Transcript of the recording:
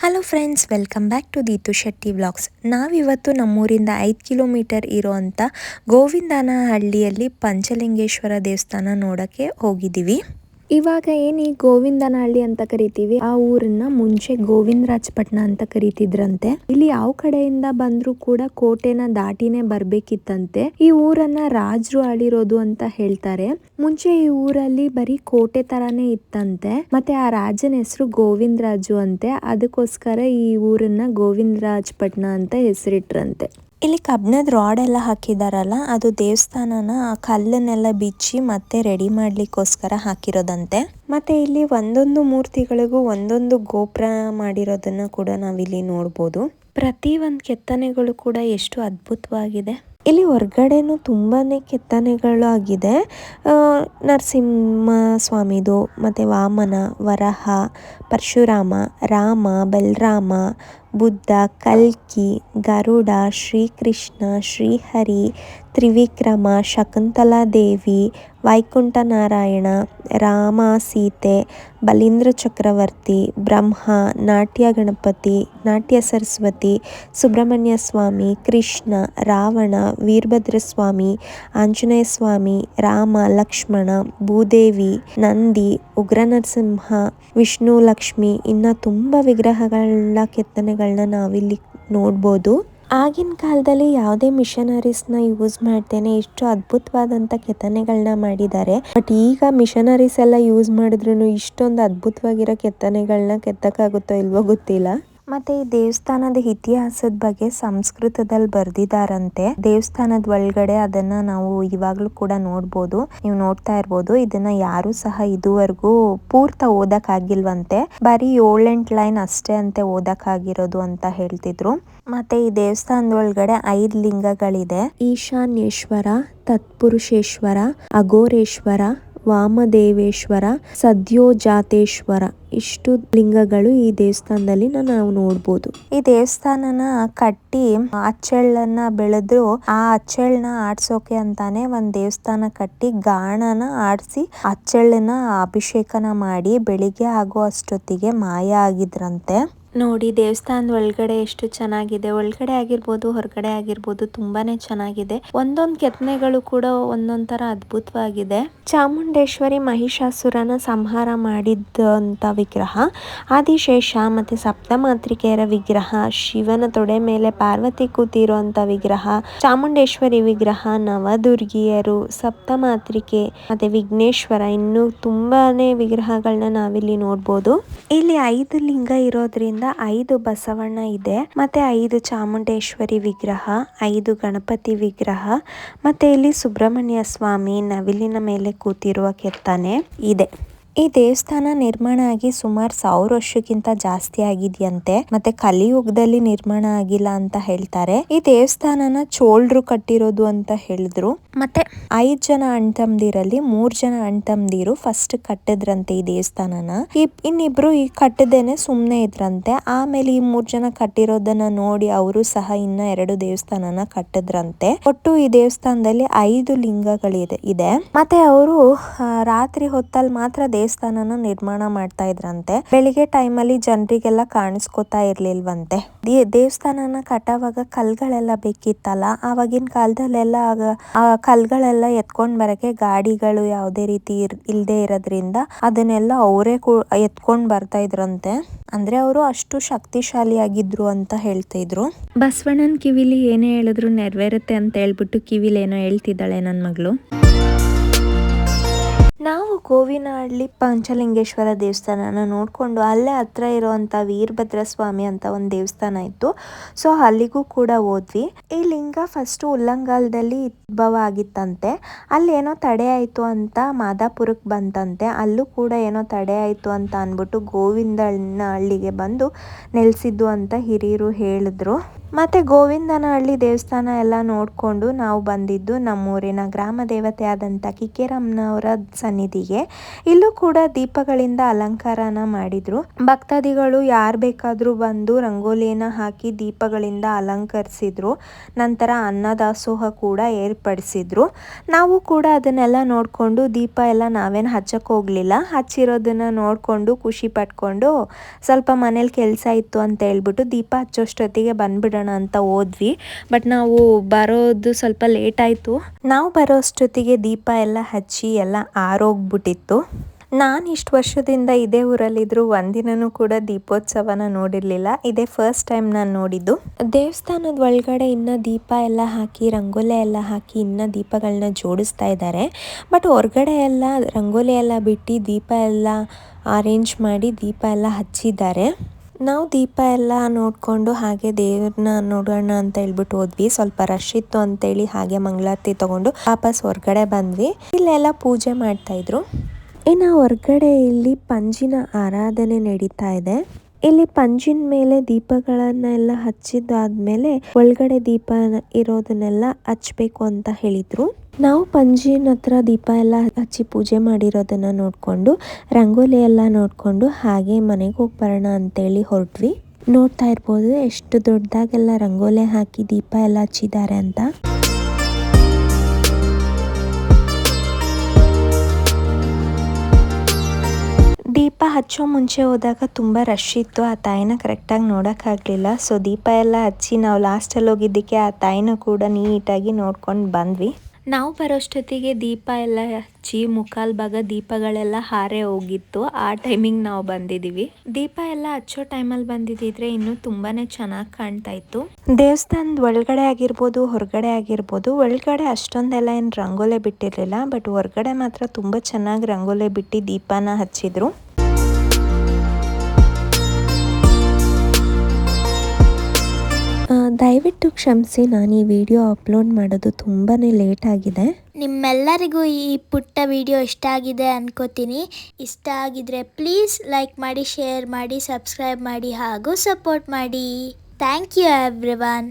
Hello friends, welcome back to Deethu Shetty vlogs. ನಾವಿವತ್ತು ನಮ್ಮೂರಿಂದ 5 kilometre ಇರೋವಂಥ ಗೋವಿಂದನಹಳ್ಳಿಯಲ್ಲಿ ಪಂಚಲಿಂಗೇಶ್ವರ ದೇವಸ್ಥಾನ ನೋಡೋಕ್ಕೆ ಹೋಗಿದ್ದೀವಿ. ಇವಾಗ ಏನು ಈ ಗೋವಿಂದನಹಳ್ಳಿ ಅಂತ ಕರಿತೀವಿ, ಆ ಊರನ್ನ ಮುಂಚೆ ಗೋವಿಂದರಾಜಪಟ್ಟಣ ಅಂತ ಕರೀತಿದ್ರಂತೆ. ಇಲ್ಲಿ ಯಾವ ಕಡೆಯಿಂದ ಬಂದ್ರು ಕೂಡ ಕೋಟೆನ ದಾಟಿನೇ ಬರ್ಬೇಕಿತ್ತಂತೆ. ಈ ಊರನ್ನ ರಾಜರು ಆಳಿರೋದು ಅಂತ ಹೇಳ್ತಾರೆ. ಮುಂಚೆ ಈ ಊರಲ್ಲಿ ಬರೀ ಕೋಟೆ ತರಾನೇ ಇತ್ತಂತೆ. ಮತ್ತೆ ಆ ರಾಜನ ಹೆಸರು ಗೋವಿಂದರಾಜು ಅಂತೆ. ಅದಕ್ಕೋಸ್ಕರ ಈ ಊರನ್ನ ಗೋವಿಂದರಾಜಪಟ್ಟಣ ಅಂತ ಹೆಸರಿಟ್ರಂತೆ. ಇಲ್ಲಿ ಕಬ್ಬಿಣದ ರಾಡ್ ಎಲ್ಲ ಹಾಕಿದಾರಲ್ಲ, ಅದು ದೇವಸ್ಥಾನನ ಕಲ್ಲನ್ನೆಲ್ಲ ಬಿಚ್ಚಿ ಮತ್ತೆ ರೆಡಿ ಮಾಡ್ಲಿಕ್ಕೋಸ್ಕರ ಹಾಕಿರೋದಂತೆ. ಮತ್ತೆ ಇಲ್ಲಿ ಒಂದೊಂದು ಮೂರ್ತಿಗಳಿಗೂ ಒಂದೊಂದು ಗೋಪುರ ಮಾಡಿರೋದನ್ನ ಕೂಡ ನಾವಿಲ್ಲಿ ನೋಡ್ಬೋದು. ಪ್ರತಿ ಒಂದು ಕೆತ್ತನೆಗಳು ಕೂಡ ಎಷ್ಟು ಅದ್ಭುತವಾಗಿದೆ. ಇಲ್ಲಿ ಹೊರಗಡೆನೂ ತುಂಬಾನೇ ಕೆತ್ತನೆಗಳು ಆಗಿದೆ. ನರಸಿಂಹ ಸ್ವಾಮಿದು, ಮತ್ತೆ ವಾಮನ, ವರಹ, ಪರಶುರಾಮ, ರಾಮ, ಬಲರಾಮ, ಬುದ್ಧ, ಕಲ್ಕಿ, ಗರುಡ, ಶ್ರೀಕೃಷ್ಣ, ಶ್ರೀಹರಿ, ತ್ರಿವಿಕ್ರಮ, ಶಕುಂತಲಾ ದೇವಿ, ವೈಕುಂಠ ನಾರಾಯಣ, ರಾಮ, ಸೀತೆ, ಬಲೀಂದ್ರ ಚಕ್ರವರ್ತಿ, ಬ್ರಹ್ಮ, ನಾಟ್ಯ ಗಣಪತಿ, ನಾಟ್ಯ ಸರಸ್ವತಿ, ಸುಬ್ರಹ್ಮಣ್ಯ ಸ್ವಾಮಿ, ಕೃಷ್ಣ, ರಾವಣ, ವೀರಭದ್ರ ಸ್ವಾಮಿ, ಆಂಜನೇಯ ಸ್ವಾಮಿ, ರಾಮ, ಲಕ್ಷ್ಮಣ, ಭೂದೇವಿ, ನಂದಿ, ಉಗ್ರ ನರಸಿಂಹ, ವಿಷ್ಣು, ಲಕ್ಷ್ಮಿ, ಇನ್ನು ತುಂಬ ವಿಗ್ರಹಗಳ ಕೆತ್ತನೆಗಳನ್ನ ನಾವಿಲ್ಲಿ ನೋಡ್ಬೋದು. ಆಗಿನ ಕಾಲದಲ್ಲಿ ಯಾವುದೇ ಮಿಷನರೀಸ್ನ ಯೂಸ್ ಮಾಡ್ತೇನೆ ಇಷ್ಟು ಅದ್ಭುತವಾದಂಥ ಕೆತ್ತನೆಗಳನ್ನ ಮಾಡಿದ್ದಾರೆ. ಬಟ್ ಈಗ ಮಿಷನರೀಸ್ ಎಲ್ಲ ಯೂಸ್ ಮಾಡಿದ್ರು ಇಷ್ಟೊಂದು ಅದ್ಭುತವಾಗಿರೋ ಕೆತ್ತನೆಗಳನ್ನ ಕೆತ್ತಕ್ಕಾಗುತ್ತೋ ಇಲ್ವೋ ಗೊತ್ತಿಲ್ಲ. ಮತ್ತೆ ಈ ದೇವಸ್ಥಾನದ ಇತಿಹಾಸದ ಬಗ್ಗೆ ಸಂಸ್ಕೃತದಲ್ಲಿ ಬರ್ದಿದಾರಂತೆ. ದೇವಸ್ಥಾನದ ಒಳಗಡೆ ಅದನ್ನ ನಾವು ಇವಾಗ್ಲೂ ಕೂಡ ನೋಡ್ಬೋದು. ನೀವು ನೋಡ್ತಾ ಇರ್ಬೋದು. ಇದನ್ನ ಯಾರು ಸಹ ಇದುವರೆಗೂ ಪೂರ್ತಿ ಓದಕ್ ಆಗಿಲ್ವಂತೆ. ಬರೀ 7-8 ಲೈನ್ ಅಷ್ಟೇ ಅಂತೆ ಓದಕ್ ಆಗಿರೋದು ಅಂತ ಹೇಳ್ತಿದ್ರು. ಮತ್ತೆ ಈ ದೇವಸ್ಥಾನದ ಒಳಗಡೆ 5 ಲಿಂಗಗಳಿದೆ. ಈಶಾನ್ಯೇಶ್ವರ, ತತ್ಪುರುಷೇಶ್ವರ, ಅಘೋರೇಶ್ವರ, ವಾಮದೇವೇಶ್ವರ, ಸದ್ಯೋಜಾತೇಶ್ವರ, ಇಷ್ಟು ಲಿಂಗಗಳು ಈ ದೇವಸ್ಥಾನದಲ್ಲಿ ನಾವು ನೋಡ್ಬೋದು. ಈ ದೇವಸ್ಥಾನನ ಕಟ್ಟಿ ಅಚ್ಚೆಳ್ಳನ್ನ ಬೆಳೆದ್ರು ಆ ಅಚ್ಚೆಳ್ಳನ್ನ ಆಡ್ಸೋಕೆ ಅಂತಾನೆ ಒಂದ್ ದೇವಸ್ಥಾನ ಕಟ್ಟಿ ಗಾಣನ ಆಡ್ಸಿ ಅಚ್ಚೆಳ್ಳನ್ನ ಅಭಿಷೇಕನ ಮಾಡಿ ಬೆಳಿಗ್ಗೆ ಆಗೋ ಅಷ್ಟೊತ್ತಿಗೆ ಮಾಯ ಆಗಿದ್ರಂತೆ. ನೋಡಿ ದೇವಸ್ಥಾನದ ಒಳಗಡೆ ಎಷ್ಟು ಚೆನ್ನಾಗಿದೆ. ಒಳಗಡೆ ಆಗಿರ್ಬೋದು ಹೊರಗಡೆ ಆಗಿರ್ಬೋದು ತುಂಬಾನೇ ಚೆನ್ನಾಗಿದೆ. ಒಂದೊಂದು ಕೆತ್ತನೆಗಳು ಕೂಡ ಒಂದೊಂದ್ ತರ ಅದ್ಭುತವಾಗಿದೆ. ಚಾಮುಂಡೇಶ್ವರಿ ಮಹಿಷಾಸುರನ ಸಂಹಾರ ಮಾಡಿದಂತ ವಿಗ್ರಹ, ಆದಿಶೇಷ ಮತ್ತೆ ಸಪ್ತಮಾತೃಕೆಯರ ವಿಗ್ರಹ, ಶಿವನ ತೊಡೆ ಮೇಲೆ ಪಾರ್ವತಿ ಕೂತಿರುವಂತ ವಿಗ್ರಹ, ಚಾಮುಂಡೇಶ್ವರಿ ವಿಗ್ರಹ, ನವದುರ್ಗಿಯರು, ಸಪ್ತಮಾತೃಕೆ, ಮತ್ತೆ ವಿಘ್ನೇಶ್ವರ, ಇನ್ನು ತುಂಬಾನೇ ವಿಗ್ರಹಗಳನ್ನ ನಾವಿಲ್ಲಿ ನೋಡ್ಬೋದು. ಇಲ್ಲಿ 5 ಲಿಂಗ ಇರೋದ್ರಿಂದ 5 ಬಸವಣ್ಣ ಇದೆ, ಮತ್ತೆ 5 ಚಾಮುಂಡೇಶ್ವರಿ ವಿಗ್ರಹ, 5 ಗಣಪತಿ ವಿಗ್ರಹ, ಮತ್ತೆ ಇಲ್ಲಿ ಸುಬ್ರಹ್ಮಣ್ಯ ಸ್ವಾಮಿ ನವಿಲಿನ ಮೇಲೆ ಕೂತಿರುವ ಕೆತ್ತನೆ ಇದೆ. ಈ ದೇವಸ್ಥಾನ ನಿರ್ಮಾಣ ಆಗಿ ಸುಮಾರು 1000 ವರ್ಷಕ್ಕಿಂತ ಜಾಸ್ತಿ ಆಗಿದೆಯಂತೆ. ಮತ್ತೆ ಕಲಿಯುಗದಲ್ಲಿ ನಿರ್ಮಾಣ ಆಗಿಲ್ಲ ಅಂತ ಹೇಳ್ತಾರೆ. ಈ ದೇವಸ್ಥಾನನ ಚೋಳರು ಕಟ್ಟಿರೋದು ಅಂತ ಹೇಳಿದ್ರು. ಮತ್ತೆ 5 ಜನ ಅಣ್ತಂದಿರಲ್ಲಿ 3 ಜನ ಅಣ್ತಂದಿರು ಫಸ್ಟ್ ಕಟ್ಟಿದ್ರಂತೆ ಈ ದೇವಸ್ಥಾನನ. ಇನ್ನಿಬ್ರು ಈ ಕಟ್ಟದೇನೆ ಸುಮ್ನೆ ಇದ್ರಂತೆ. ಆಮೇಲೆ ಈ 3 ಜನ ಕಟ್ಟಿರೋದನ್ನ ನೋಡಿ ಅವರು ಸಹ ಇನ್ನ 2 ದೇವಸ್ಥಾನನ ಕಟ್ಟಿದ್ರಂತೆ. ಒಟ್ಟು ಈ ದೇವಸ್ಥಾನದಲ್ಲಿ 5 ಲಿಂಗಗಳಿದೆ. ಮತ್ತೆ ಅವರು ರಾತ್ರಿ ಹೊತ್ತಲ್ಲಿ ಮಾತ್ರ ದೇವಸ್ಥಾನನ ನಿರ್ಮಾಣ ಮಾಡ್ತಾ ಇದ್ರಂತೆ. ಬೆಳಿಗ್ಗೆ ಟೈಮಲ್ಲಿ ಜನರಿಗೆಲ್ಲ ಕಾಣಿಸ್ಕೊತಾ ಇರ್ಲಿಲ್ವಂತೆ. ದೇವಸ್ಥಾನನ ಕಟ್ಟೋವಾಗ ಕಲ್ಗಳೆಲ್ಲ ಬೇಕಿತ್ತಲ್ಲ, ಆವಾಗಿನ ಕಾಲದಲ್ಲೆಲ್ಲ ಆ ಕಲ್ಗಳೆಲ್ಲ ಎತ್ಕೊಂಡ್ ಬರಕ್ಕೆ ಗಾಡಿಗಳು ಯಾವುದೇ ರೀತಿ ಇಲ್ದೇ ಇರೋದ್ರಿಂದ ಅದನ್ನೆಲ್ಲ ಅವರೇ ಎತ್ಕೊಂಡ್ ಬರ್ತಾ ಇದ್ರಂತೆ. ಅಂದ್ರೆ ಅವರು ಅಷ್ಟು ಶಕ್ತಿಶಾಲಿ ಆಗಿದ್ರು ಅಂತ ಹೇಳ್ತಿದ್ರು. ಬಸವಣ್ಣನ ಕಿವಿಲಿ ಏನೇ ಹೇಳಿದ್ರು ನೆರವೇರುತ್ತೆ ಅಂತ ಹೇಳ್ಬಿಟ್ಟು ಕಿವಿಲಿ ಏನೋ ಹೇಳ್ತಿದ್ದಾಳೆ ನನ್ನ ಮಗಳು. ನಾವು ಗೋವಿನಹಳ್ಳಿ ಪಂಚಲಿಂಗೇಶ್ವರ ದೇವಸ್ಥಾನನ ನೋಡ್ಕೊಂಡು ಅಲ್ಲೇ ಹತ್ರ ಇರುವಂತ ವೀರಭದ್ರ ಸ್ವಾಮಿ ಅಂತ ಒಂದು ದೇವಸ್ಥಾನ ಇತ್ತು. ಸೊ ಅಲ್ಲಿಗೂ ಕೂಡ ಹೋದ್ವಿ. ಈ ಲಿಂಗ ಫಸ್ಟ್ ಉಲ್ಲಂಗಾಲದಲ್ಲಿ ಉದ್ಭವ ಆಗಿತ್ತಂತೆ. ಅಲ್ಲಿ ಏನೋ ತಡೆ ಆಯ್ತು ಅಂತ ಮಾದಾಪುರಕ್ಕೆ ಬಂತಂತೆ. ಅಲ್ಲೂ ಕೂಡ ಏನೋ ತಡೆ ಆಯ್ತು ಅಂತ ಅನ್ಬಿಟ್ಟು ಗೋವಿಂದನಹಳ್ಳಿಗೆ ಬಂದು ನೆಲೆಸಿದ್ದು ಅಂತ ಹಿರಿಯರು ಹೇಳಿದ್ರು. ಮತ್ತು ಗೋವಿಂದನಹಳ್ಳಿ ದೇವಸ್ಥಾನ ಎಲ್ಲ ನೋಡಿಕೊಂಡು ನಾವು ಬಂದಿದ್ದು ನಮ್ಮೂರಿನ ಗ್ರಾಮ ದೇವತೆ ಆದಂಥ ಕಿಕ್ಕೇರಮ್ಮನವರ ಸನ್ನಿಧಿಗೆ. ಇಲ್ಲೂ ಕೂಡ ದೀಪಗಳಿಂದ ಅಲಂಕಾರನ ಮಾಡಿದರು. ಭಕ್ತಾದಿಗಳು ಯಾರು ಬೇಕಾದರೂ ಬಂದು ರಂಗೋಲಿಯನ್ನು ಹಾಕಿ ದೀಪಗಳಿಂದ ಅಲಂಕರಿಸಿದ್ರು. ನಂತರ ಅನ್ನದಾಸೋಹ ಕೂಡ ಏರ್ಪಡಿಸಿದ್ರು. ನಾವು ಕೂಡ ಅದನ್ನೆಲ್ಲ ನೋಡಿಕೊಂಡು ದೀಪ ಎಲ್ಲ ನಾವೇನು ಹಚ್ಚಕ್ಕೆ ಹೋಗಲಿಲ್ಲ, ಹಚ್ಚಿರೋದನ್ನು ನೋಡಿಕೊಂಡು ಖುಷಿ ಪಟ್ಕೊಂಡು ಸ್ವಲ್ಪ ಮನೇಲಿ ಕೆಲಸ ಇತ್ತು ಅಂತ ಹೇಳ್ಬಿಟ್ಟು ದೀಪ ಹಚ್ಚೋಷ್ಟೊತ್ತಿಗೆ ಬಂದ್ಬಿಡೋಣ ಅಂತ ಹೋದ್ವಿ. ಬಟ್ ನಾವು ಬರೋದು ಸ್ವಲ್ಪ ಲೇಟ್ ಆಯಿತು. ನಾವು ಬರೋಷ್ಟೊತ್ತಿಗೆ ದೀಪ ಎಲ್ಲ ಹಚ್ಚಿ ಎಲ್ಲ ಆರೋಗ್ಬಿಟ್ಟಿತ್ತು. ನಾನು ಇಷ್ಟು ವರ್ಷದಿಂದ ಇದೇ ಊರಲ್ಲಿದ್ದರೂ ಒಂದಿನನೂ ಕೂಡ ದೀಪೋತ್ಸವನ ನೋಡಿರಲಿಲ್ಲ. ಇದೇ ಫಸ್ಟ್ ಟೈಮ್ ನಾನು ನೋಡಿದ್ದು. ದೇವಸ್ಥಾನದ ಒಳಗಡೆ ಇನ್ನು ದೀಪ ಎಲ್ಲ ಹಾಕಿ ರಂಗೋಲಿ ಎಲ್ಲ ಹಾಕಿ ಇನ್ನು ದೀಪಗಳನ್ನ ಜೋಡಿಸ್ತಾ ಇದ್ದಾರೆ. ಬಟ್ ಹೊರಗಡೆ ಎಲ್ಲ ರಂಗೋಲಿ ಎಲ್ಲ ಬಿಟ್ಟು ದೀಪ ಎಲ್ಲ ಅರೇಂಜ್ ಮಾಡಿ ದೀಪ ಎಲ್ಲ ಹಚ್ಚಿದ್ದಾರೆ. ನಾವು ದೀಪ ಎಲ್ಲ ನೋಡಿಕೊಂಡು ಹಾಗೆ ದೇವ್ರನ್ನ ನೋಡೋಣ ಅಂತ ಹೇಳ್ಬಿಟ್ಟು ಹೋದ್ವಿ. ಸ್ವಲ್ಪ ರಶ್ ಇತ್ತು ಅಂತೇಳಿ ಹಾಗೆ ಮಂಗಳಾರತಿ ತಗೊಂಡು ವಾಪಸ್ ಹೊರಗಡೆ ಬಂದ್ವಿ. ಇಲ್ಲೆಲ್ಲ ಪೂಜೆ ಮಾಡ್ತಾಯಿದ್ರು. ಇನ್ನು ಹೊರಗಡೆ ಇಲ್ಲಿ ಪಂಜಿನ ಆರಾಧನೆ ನಡೀತಾ ಇದೆ. ಇಲ್ಲಿ ಪಂಜಿನ ಮೇಲೆ ದೀಪಗಳನ್ನೆಲ್ಲ ಹಚ್ಚಿದಾದ್ಮೇಲೆ ಒಳಗಡೆ ದೀಪ ಇರೋದನ್ನೆಲ್ಲ ಹಚ್ಬೇಕು ಅಂತ ಹೇಳಿದ್ರು. ನಾವು ಪಂಜಿನ ಹತ್ರ ದೀಪ ಎಲ್ಲ ಹಚ್ಚಿ ಪೂಜೆ ಮಾಡಿರೋದನ್ನ ನೋಡಿಕೊಂಡು ರಂಗೋಲಿ ಎಲ್ಲ ನೋಡಿಕೊಂಡು ಹಾಗೆ ಮನೆಗೆ ಹೋಗಿ ಬರೋಣ ಅಂತೇಳಿ ಹೊರಟ್ವಿ. ನೋಡ್ತಾ ಇರ್ಬೋದು ಎಷ್ಟು ದೊಡ್ಡದಾಗೆಲ್ಲ ರಂಗೋಲಿ ಹಾಕಿ ದೀಪ ಎಲ್ಲ ಹಚ್ಚಿದ್ದಾರೆ ಅಂತ. ದೀಪ ಹಚ್ಚೋ ಮುಂಚೆ ಹೋದಾಗ ತುಂಬ ರಶ್ ಇತ್ತು. ಆ ತಾಯಿನ ಕರೆಕ್ಟಾಗಿ ನೋಡೋಕ್ಕಾಗಲಿಲ್ಲ. ಸೊ ದೀಪ ಎಲ್ಲ ಹಚ್ಚಿ ನಾವು ಲಾಸ್ಟಲ್ಲಿ ಹೋಗಿದ್ದಕ್ಕೆ ಆ ತಾಯಿನೂ ಕೂಡ ನೀಟಾಗಿ ನೋಡ್ಕೊಂಡು ಬಂದ್ವಿ. ನಾವು ಬರೋಷ್ಟೊತ್ತಿಗೆ ದೀಪ ಎಲ್ಲ ಹಚ್ಚಿ ಮುಕ್ಕಾಲು ಭಾಗ ದೀಪಗಳೆಲ್ಲ ಹಾರೇ ಹೋಗಿತ್ತು. ಆ ಟೈಮಿಂಗ್ ನಾವು ಬಂದಿದ್ದೀವಿ. ದೀಪ ಎಲ್ಲ ಹಚ್ಚೋ ಟೈಮಲ್ಲಿ ಬಂದಿದ್ದಿದ್ರೆ ಇನ್ನೂ ತುಂಬಾ ಚೆನ್ನಾಗಿ ಕಾಣ್ತಾ ಇತ್ತು. ದೇವಸ್ಥಾನದ ಒಳಗಡೆ ಆಗಿರ್ಬೋದು ಹೊರಗಡೆ ಆಗಿರ್ಬೋದು, ಒಳಗಡೆ ಅಷ್ಟೊಂದೆಲ್ಲ ಏನು ರಂಗೋಲೆ ಬಿಟ್ಟಿರಲಿಲ್ಲ. ಬಟ್ ಹೊರಗಡೆ ಮಾತ್ರ ತುಂಬ ಚೆನ್ನಾಗಿ ರಂಗೋಲೆ ಬಿಟ್ಟು ದೀಪನ ಹಚ್ಚಿದ್ರು. ದಯವಿಟ್ಟು ಕ್ಷಮಿಸಿ, ನಾನು ಈ ವಿಡಿಯೋ ಅಪ್ಲೋಡ್ ಮಾಡೋದು ತುಂಬಾ ಲೇಟ್ ಆಗಿದೆ. ನಿಮ್ಮೆಲ್ಲರಿಗೂ ಈ ಪುಟ್ಟ ವಿಡಿಯೋ ಇಷ್ಟ ಆಗಿದೆ ಅನ್ಕೋತೀನಿ. ಇಷ್ಟ ಆಗಿದ್ರೆ ಪ್ಲೀಸ್ ಲೈಕ್ ಮಾಡಿ, ಶೇರ್ ಮಾಡಿ, ಸಬ್ಸ್ಕ್ರೈಬ್ ಮಾಡಿ ಹಾಗೂ ಸಪೋರ್ಟ್ ಮಾಡಿ. Thank you everyone.